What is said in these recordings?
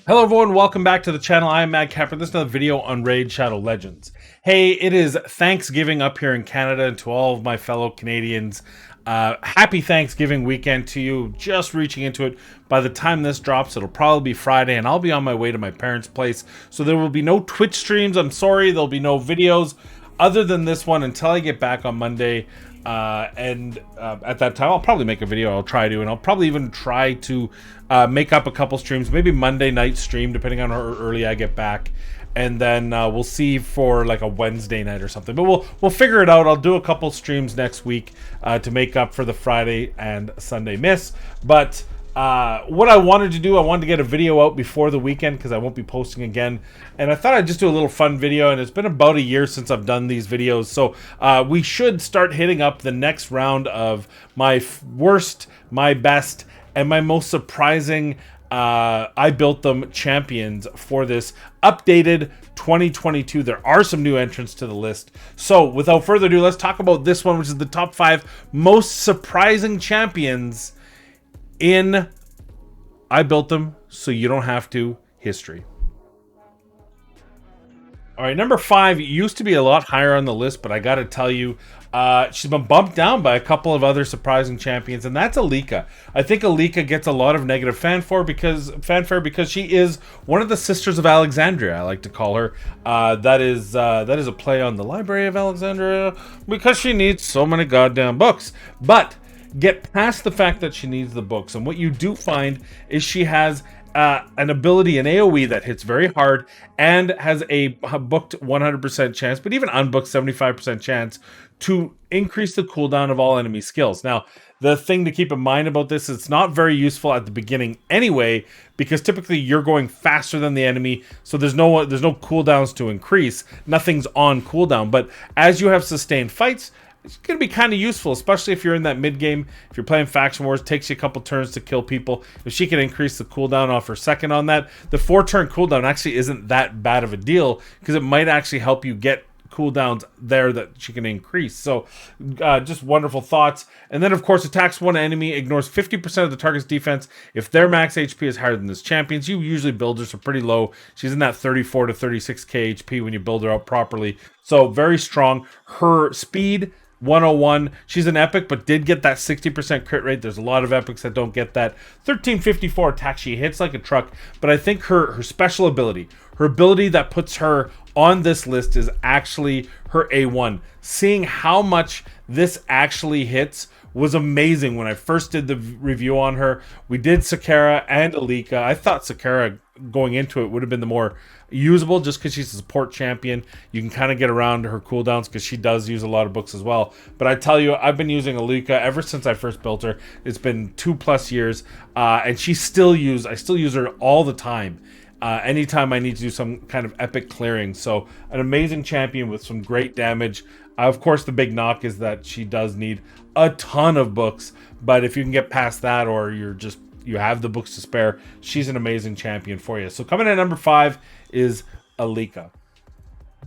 Hello everyone, welcome back to the channel. I am Mad Capper. This is another video on Raid Shadow Legends. Hey, it is Thanksgiving up here in Canada, and to all of my fellow Canadians, happy Thanksgiving weekend to you. Just reaching into it. By the time this drops, it'll probably be Friday, and I'll be on my way to my parents' place. So there will be no Twitch streams. I'm sorry, there'll be no videos other than this one until I get back on Monday. At that time, I'll probably make a video. I'll try to, and I'll probably even try to make up a couple streams, maybe Monday night stream, depending on how early I get back, and then we'll see for like a Wednesday night or something. But we'll figure it out. I'll do a couple streams next week to make up for the Friday and Sunday miss. But what I wanted to do, I wanted to get a video out before the weekend because I won't be posting again, and I thought I'd just do a little fun video. And it's been about a year since I've done these videos, so we should start hitting up the next round of my worst, my best, and my most surprising I built them champions for this updated 2022. There are some new entrants to the list, so without further ado, let's talk about this one, which is the top 5 most surprising champions in I built them so you don't have to history. All right, number 5 used to be a lot higher on the list, but I gotta tell you, she's been bumped down by a couple of other surprising champions, and that's Alika. I think Alika gets a lot of negative fanfare because she is one of the Sisters of Alexandria, I like to call her. That is a play on the Library of Alexandria because she needs so many goddamn books. But get past the fact that she needs the books, and what you do find is she has an ability in AoE that hits very hard and has a booked 100% chance, but even unbooked 75% chance to increase the cooldown of all enemy skills. Now, the thing to keep in mind about this is it's not very useful at the beginning anyway, because typically you're going faster than the enemy, so there's no cooldowns to increase. Nothing's on cooldown, but as you have sustained fights, it's going to be kind of useful, especially if you're in that mid game. If you're playing Faction Wars, it takes you a couple turns to kill people. If she can increase the cooldown off her second on that, the 4-turn cooldown actually isn't that bad of a deal, because it might actually help you get cooldowns there that she can increase. So just wonderful thoughts. And then of course, attacks one enemy, ignores 50% of the target's defense if their max HP is higher than this champion's. You usually build her so pretty low. She's in that 34 to 36k HP when you build her out properly. So very strong. Her speed 101. She's an epic, but did get that 60% crit rate. There's a lot of epics that don't get that. 1354 attack. She hits like a truck, but I think her special ability, her ability that puts her on this list, is actually her A1. Seeing how much this actually hits was amazing. When I first did the review on her, we did Sakara and Alika. I thought Sakara going into it would have been the more usable, just because she's a support champion. You can kind of get around her cooldowns because she does use a lot of books as well. But I tell you, I've been using Alika ever since I first built her. It's been 2+ years, and I still use her all the time. Anytime I need to do some kind of epic clearing. So an amazing champion with some great damage. Of course, the big knock is that she does need a ton of books, but if you can get past that, or you have the books to spare, she's an amazing champion for you. So coming in at number 5 is Alika.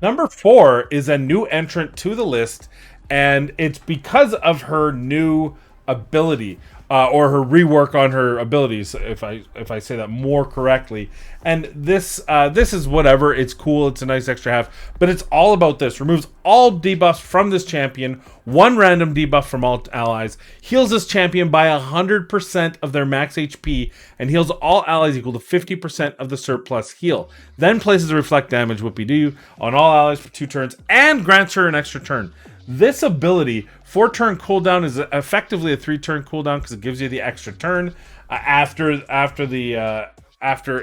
Number 4 is a new entrant to the list, and it's because of her new ability, or her rework on her abilities, if I say that more correctly. And this is whatever. It's cool. It's a nice extra half, but it's all about this. Removes all debuffs from this champion, 1 random debuff from all allies, heals this champion by 100% of their max HP, and heals all allies equal to 50% of the surplus heal. Then places a reflect damage, whoopie-doo, on all allies for 2 turns, and grants her an extra turn. This ability, 4-turn cooldown, is effectively a 3-turn cooldown because it gives you the extra turn after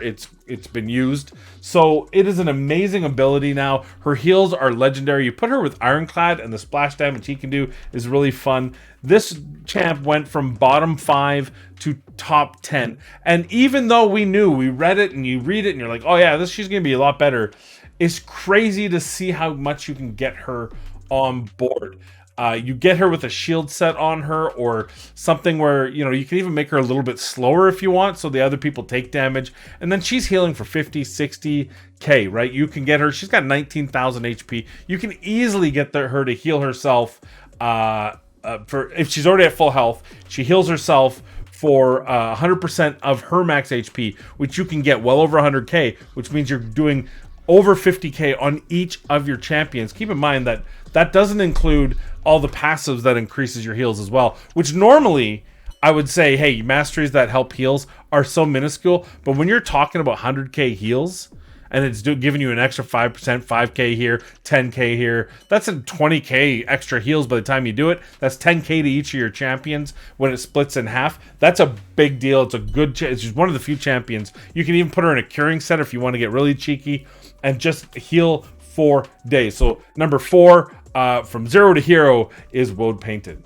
it's been used. So it is an amazing ability now. Her heals are legendary. You put her with Ironclad, and the splash damage he can do is really fun. This champ went from bottom 5 to top 10. And even though we read it, and you read it and you're like, oh yeah, she's going to be a lot better, it's crazy to see how much you can get her on board. You get her with a shield set on her, or something where, you can even make her a little bit slower if you want, so the other people take damage, and then she's healing for 50, 60k, right? You can get her, she's got 19,000 HP. You can easily get her to heal herself, if she's already at full health, she heals herself for 100% of her max HP, which you can get well over 100k, which means you're doing over 50k on each of your champions. Keep in mind that that doesn't include all the passives that increases your heals as well, which normally I would say, hey, masteries that help heals are so minuscule, but when you're talking about 100k heals and it's giving you an extra 5%, 5k here, 10k here, that's a 20k extra heals by the time you do it. That's 10k to each of your champions when it splits in half. That's a big deal. It's a good, it's just one of the few champions. You can even put her in a curing set if you want to get really cheeky and just heal for days. So number 4, from 0 to hero, is Woad Painted.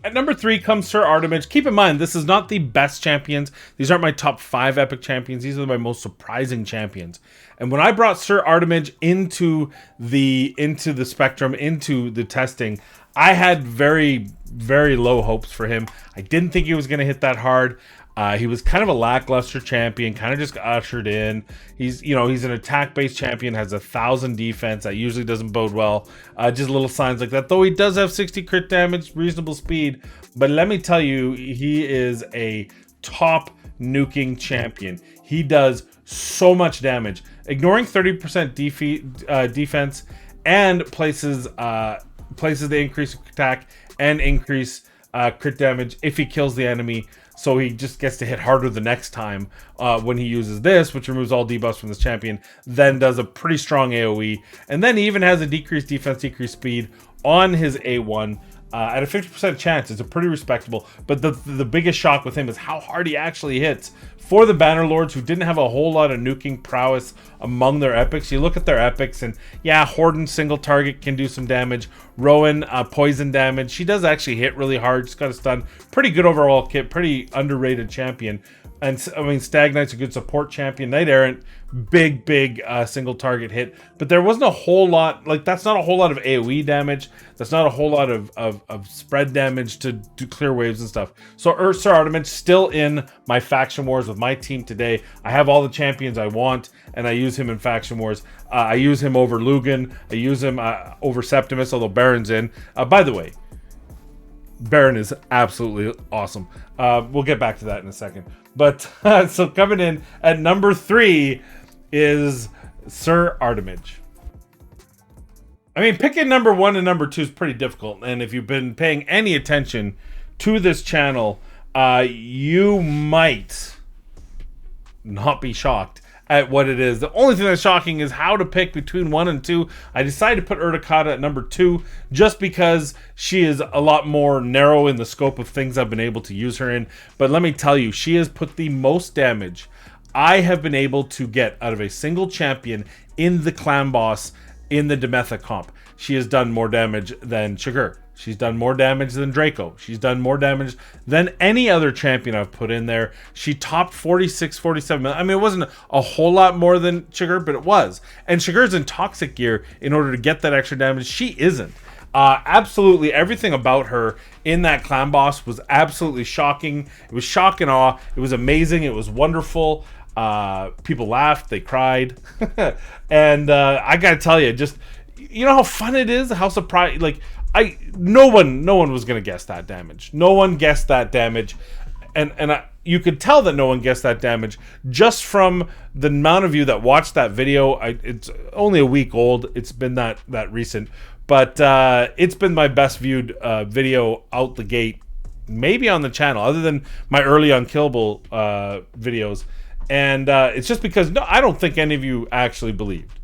At number 3 comes Sir Artemage. Keep in mind, this is not the best champions. These aren't my top 5 epic champions. These are my most surprising champions. And when I brought Sir Artemage into the spectrum, into the testing, I had very, very low hopes for him. I didn't think he was going to hit that hard. He was kind of a lackluster champion, kind of just ushered in. He's an attack-based champion, has 1,000 defense. That usually doesn't bode well. Just little signs like that. Though he does have 60 crit damage, reasonable speed. But let me tell you, he is a top nuking champion. He does so much damage. Ignoring 30% defense and places the increase attack and increase crit damage if he kills the enemy. So he just gets to hit harder the next time when he uses this, which removes all debuffs from this champion, then does a pretty strong AoE. And then he even has a decreased defense, decreased speed on his A1 at a 50% chance. It's a pretty respectable. But the biggest shock with him is how hard he actually hits. For the Bannerlords who didn't have a whole lot of nuking prowess among their epics, you look at their epics and yeah, Horden single target can do some damage. Rowan poison damage. She does actually hit really hard. She's got a stun. Pretty good overall kit. Pretty underrated champion. And I mean, Stag Knight's a good support champion. Knight Errant, big single target hit. But there wasn't a whole lot, like that's not a whole lot of AoE damage. That's not a whole lot of spread damage to do clear waves and stuff. So Sir Artemage still in my faction wars with my team today. I have all the champions I want, and I use him in faction wars. I use him over Lugan. I use him over Septimus, although Baron's in. By the way, Baron is absolutely awesome. We'll get back to that in a second. But so coming in at number 3 is Sir Artemage. I mean, picking number 1 and number 2 is pretty difficult. And if you've been paying any attention to this channel, you might not be shocked at what it is. The only thing that's shocking is how to pick between 1 and 2. I decided to put Urtikata at number 2 just because she is a lot more narrow in the scope of things I've been able to use her in. But let me tell you, she has put the most damage I have been able to get out of a single champion in the clan boss in the Demetha comp. She has done more damage than Chigurh. She's done more damage than Draco. She's done more damage than any other champion I've put in there. She topped 46, 47. I mean, it wasn't a whole lot more than Chigurh, but it was. And Chigurh's in Toxic Gear in order to get that extra damage. She isn't. Absolutely everything about her in that clan boss was absolutely shocking. It was shock and awe. It was amazing. It was wonderful. People laughed. They cried. And I gotta tell you, just, you know how fun it is? How surprised, like, no one was gonna guess that damage. No one guessed that damage, and you could tell that no one guessed that damage just from the amount of you that watched that video. It's only a week old. It's been that recent, but it's been my best viewed video out the gate, maybe on the channel, other than my early Unkillable videos. And it's just because I don't think any of you actually believed.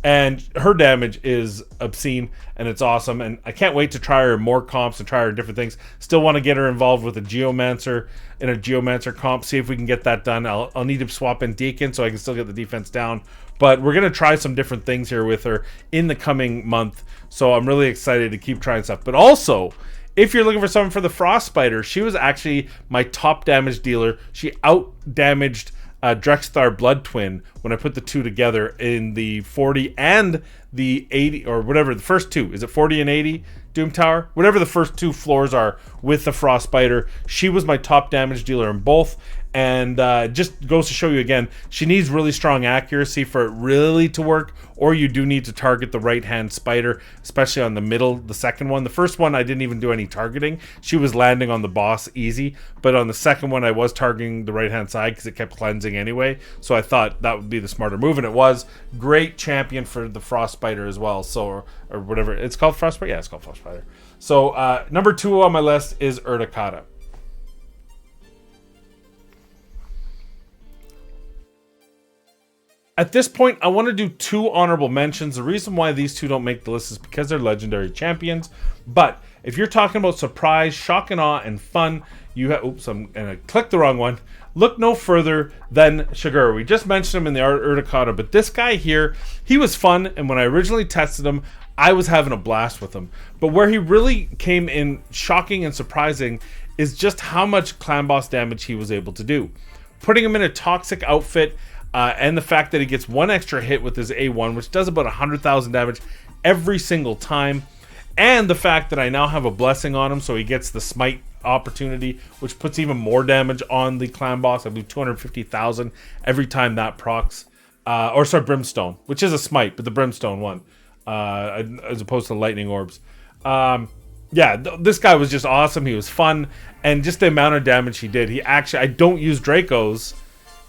And her damage is obscene, and it's awesome. And I can't wait to try her in more comps and try her in different things. Still want to get her involved with a Geomancer in a Geomancer comp. See if we can get that done. I'll need to swap in Deacon so I can still get the defense down. But we're going to try some different things here with her in the coming month. So I'm really excited to keep trying stuff. But also, if you're looking for someone for the Frost Spider, she was actually my top damage dealer. She out-damaged Drexthar Blood Twin when I put the two together in the 40 and the 80, or whatever the first two, is it 40 and 80 Doom Tower, whatever the first two floors are with the Frost Spider. She was my top damage dealer in both, And just goes to show you again, she needs really strong accuracy for it really to work, or you do need to target the right-hand spider, especially on the middle, the second one. The first one, I didn't even do any targeting. She was landing on the boss easy, but on the second one, I was targeting the right-hand side because it kept cleansing anyway, so I thought that would be the smarter move, and it was. Great champion for the Frost Spider as well, so, or whatever. It's called Frost Spider? Yeah, it's called Frost Spider. So, number 2 on my list is Urticata. At this point, I want to do 2 honorable mentions. The reason why these 2 don't make the list is because they're legendary champions. But if you're talking about surprise, shock and awe, and fun, you have... Oops, I clicked the wrong one. Look no further than Sugar. We just mentioned him in the Urticata, but this guy here, he was fun, and when I originally tested him, I was having a blast with him. But where he really came in shocking and surprising is just how much clan boss damage he was able to do. Putting him in a toxic outfit... and the fact that he gets 1 extra hit with his A1, which does about 100,000 damage every single time. And the fact that I now have a blessing on him, so he gets the smite opportunity, which puts even more damage on the clan boss. I believe 250,000 every time that procs. Brimstone, which is a smite, but the Brimstone one, as opposed to lightning orbs. This guy was just awesome. He was fun, and just the amount of damage he did. I don't use Dracos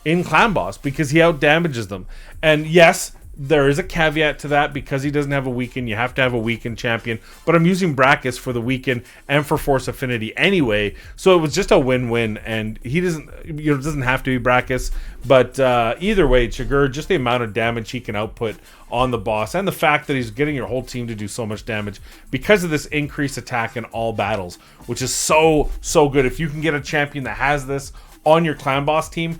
in clan boss because he out damages them. And yes, there is a caveat to that because he doesn't have a weaken. You have to have a weaken champion, but I'm using Brachus for the weaken and for force affinity anyway, so it was just a win-win. And he doesn't have to be Brachus, but either way, Chigurh, just the amount of damage he can output on the boss, and the fact that he's getting your whole team to do so much damage because of this increased attack in all battles, which is so good. If you can get a champion that has this on your clan boss team,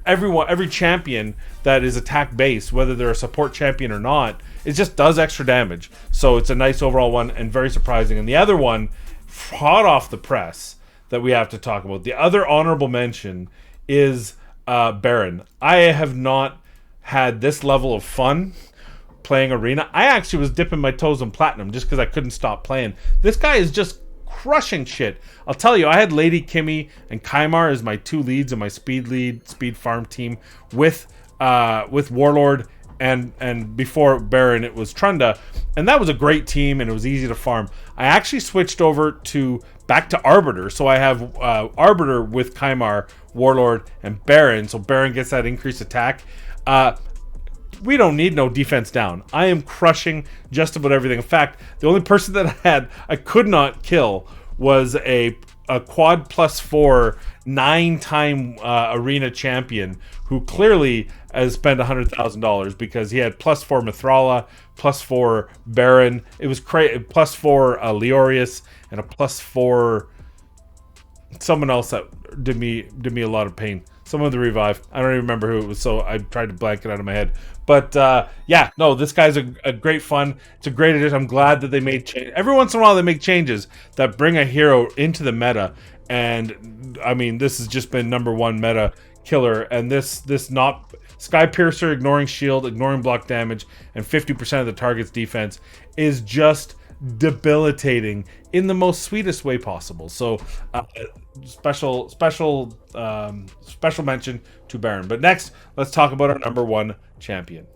every champion that is attack based, whether they're a support champion or not, it just does extra damage. So it's a nice overall one and very surprising. And the other one, hot off the press, that we have to talk about, the other honorable mention is Baron. I have not had this level of fun playing Arena. I actually was dipping my toes in Platinum just because I couldn't stop playing. This guy is just crushing shit. I'll tell you, I had Lady Kimmy and Kymar as my 2 leads in my speed farm team with Warlord, and before Baron it was Trunda, and that was a great team and it was easy to farm. I actually switched over back to Arbiter, so I have Arbiter with Kymar, Warlord, and Baron, so Baron gets that increased attack. We don't need no defense down. I am crushing just about everything. In fact, the only person that I could not kill was a quad +4 9-time arena champion who clearly has spent $100,000 because he had +4 Mithrala, +4 Baron. It was +4 Leorius, and a +4 someone else that did me a lot of pain. Some of the revive. I don't even remember who it was, so I tried to blank it out of my head. But this guy's a great fun. It's a great addition. I'm glad that they made change. Every once in a while, they make changes that bring a hero into the meta. And I mean, this has just been #1 meta killer. And this not Sky Piercer, ignoring shield, ignoring block damage, and 50% of the target's defense is just debilitating in the most sweetest way possible. So special mention to Baron. But next, let's talk about our #1 champion.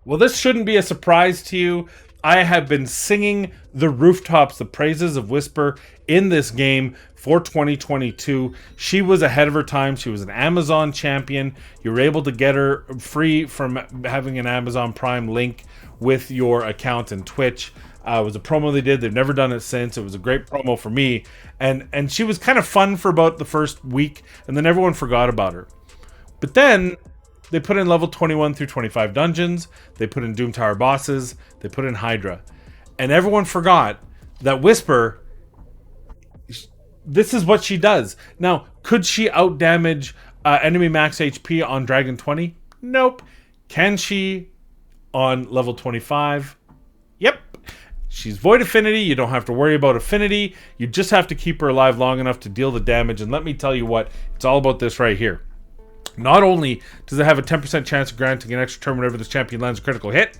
Well, this shouldn't be a surprise to you. I have been singing the rooftops the praises of Whisper in this game for 2022. She was ahead of her time. She was an Amazon champion. You were able to get her free from having an Amazon Prime link with your account in Twitch. It was a promo they did. They've never done it since. It was a great promo for me. And she was kind of fun for about the first week, and then everyone forgot about her. But then they put in level 21 through 25 dungeons. They put in Doom Tower bosses. They put in Hydra. And everyone forgot that Whisper, this is what she does. Now, could she outdamage enemy max HP on Dragon 20? Nope. Can she on level 25? Yep. She's Void Affinity. You don't have to worry about Affinity. You just have to keep her alive long enough to deal the damage. And let me tell you what, it's all about this right here. Not only does it have a 10% chance of granting an extra turn whenever this champion lands a critical hit,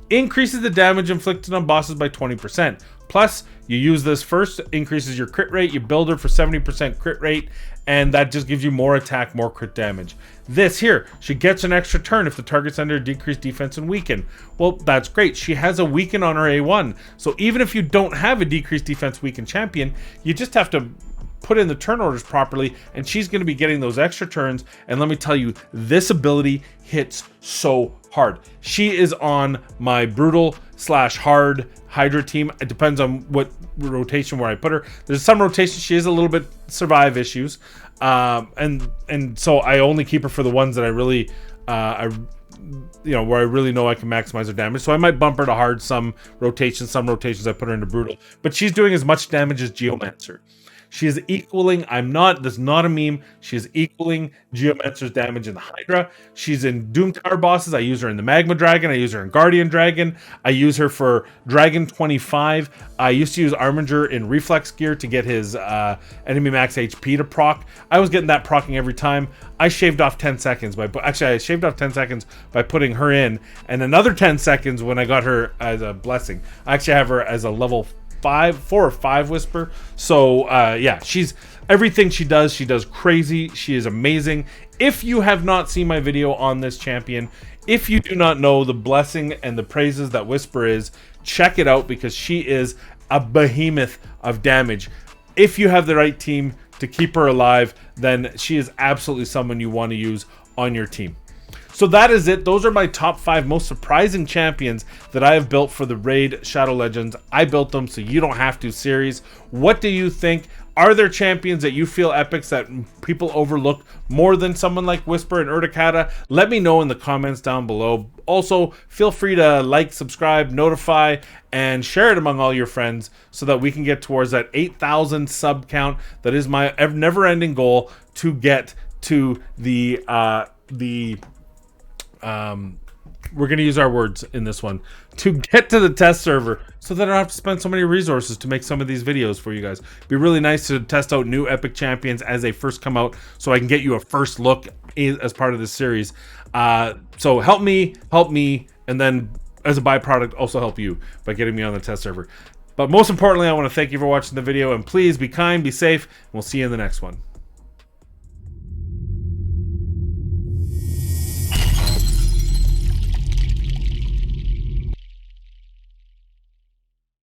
increases the damage inflicted on bosses by 20%. Plus, you use this first, increases your crit rate. You build her for 70% crit rate, and that just gives you more attack, more crit damage. This here, she gets an extra turn if the target's under decreased defense and weaken. Well, that's great. She has a weaken on her A1. So even if you don't have a decreased defense weaken champion, you just have to put in the turn orders properly, and she's going to be getting those extra turns. And let me tell you, this ability hits so hard. She is on my brutal / hard Hydra team. It depends on what rotation where I put her. There's some rotation she is a little bit survive issues, and so I only keep her for the ones that I really where I really know I can maximize her damage. So I might bump her to hard some rotations I put her into brutal, but she's doing as much damage as Geomancer. She is equaling, this is not a meme, she is equaling Geomancer's damage in the Hydra. She's in Doom Tower bosses. I use her in the Magma Dragon. I use her in Guardian Dragon. I use her for Dragon 25. I used to use Arminger in Reflex Gear to get his enemy max HP to proc. I was getting that procking every time. I shaved off 10 seconds I shaved off 10 seconds by putting her in, and another 10 seconds when I got her as a blessing. I actually have her as a level 4 or 5 Whisper. So yeah, she's everything she does crazy. She is amazing. If you have not seen my video on this champion, if you do not know the blessing and the praises that Whisper is, check it out, because she is a behemoth of damage. If you have the right team to keep her alive, then she is absolutely someone you want to use on your team. So that is it. Those are my top 5 most surprising champions that I have built for the Raid Shadow Legends. I built them so you don't have to series. What do you think? Are there champions that you feel epics that people overlook more than someone like Whisper and Urticata? Let me know in the comments down below. Also, feel free to like, subscribe, notify, and share it among all your friends so that we can get towards that 8,000 sub count. That is my never-ending goal, to get to we're going to use our words in this one, to get to the test server, so that I don't have to spend so many resources to make some of these videos for you guys. It'd be really nice to test out new epic champions as they first come out, so I can get you a first look as part of this series. So help me, and then as a byproduct, also help you by getting me on the test server. But most importantly, I want to thank you for watching the video, and please be kind, be safe, and we'll see you in the next one.